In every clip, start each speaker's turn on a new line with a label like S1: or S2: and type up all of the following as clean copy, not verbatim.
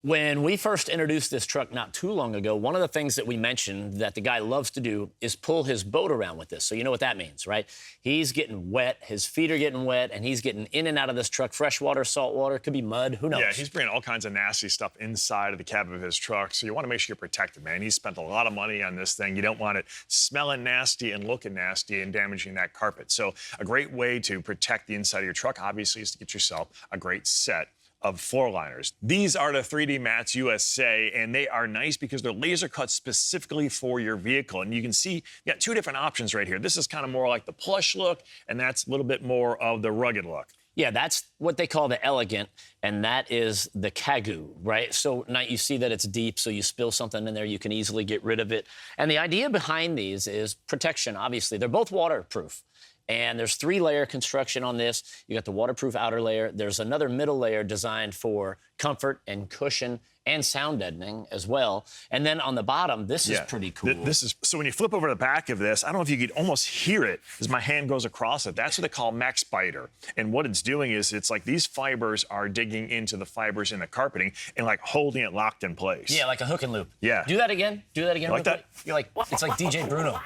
S1: When we first introduced this truck not too long ago, one of the things that we mentioned that the guy loves to do is pull his boat around with this. So you know what that means, right? He's getting wet, his feet are getting wet, and he's getting in and out of this truck. Fresh water, salt water, could be mud, who knows?
S2: Yeah, he's bringing all kinds of nasty stuff inside of the cab of his truck, so you want to make sure you're protected, man. He spent a lot of money on this thing. You don't want it smelling nasty and looking nasty and damaging that carpet. So a great way to protect the inside of your truck, obviously, is to get yourself a great set of floor liners. These are the 3D Mats USA, and they are nice because they're laser cut specifically for your vehicle. And you can see you got two different options right here. This is kind of more like the plush look, and that's a little bit more of the rugged look.
S1: Yeah, that's what they call the elegant, and that is the KAGU, right? So now you see that it's deep, so you spill something in there, you can easily get rid of it. And the idea behind these is protection, obviously. They're both waterproof. And there's 3-layer construction on this. You got the waterproof outer layer. There's another middle layer designed for comfort and cushion and sound deadening as well. And then on the bottom, this is pretty cool.
S2: This is, so when you flip over the back of this, I don't know if you could almost hear it as my hand goes across it. That's what they call Max Biter. And what it's doing is it's like these fibers are digging into the fibers in the carpeting and like holding it locked in place.
S1: Yeah, like a hook and loop.
S2: Yeah.
S1: Do that again. Do that again.
S2: Like that?
S1: You're like, it's like DJ Bruno.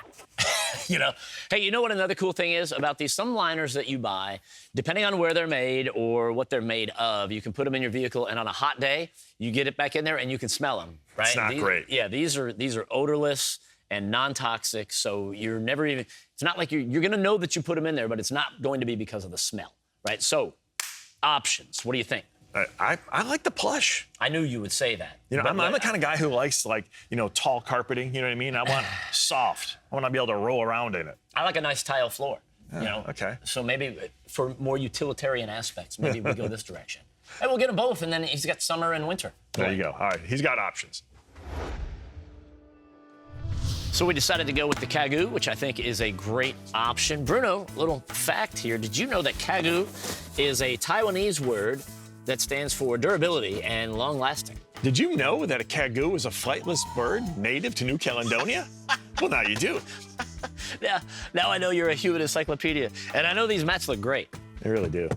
S1: You know, hey, you know what another cool thing is about these? Some liners that you buy, depending on where they're made or what they're made of, you can put them in your vehicle, and on a hot day, you get it back in there and you can smell them, right?
S2: It's not great.
S1: Yeah, these are odorless and non-toxic, so you're never even, it's not like you're going to know that you put them in there, but it's not going to be because of the smell, right? So, options, what do you think?
S2: I like the plush.
S1: I knew you would say that.
S2: You know, I'm the kind of guy who likes, like, you know, tall carpeting, you know what I mean? I want soft. I want to be able to roll around in it.
S1: I like a nice tile floor, you know?
S2: Okay.
S1: So maybe for more utilitarian aspects, maybe we go this direction. And we'll get them both, and then he's got summer and winter.
S2: There you go. All right, he's got options.
S1: So we decided to go with the KAGU, which I think is a great option. Bruno, little fact here. Did you know that KAGU is a Taiwanese word that stands for durability and long-lasting?
S2: Did you know that a KAGU is a flightless bird native to New Caledonia? Well, now you do.
S1: Yeah, now I know you're a human encyclopedia. And I know these mats look great.
S2: They really do.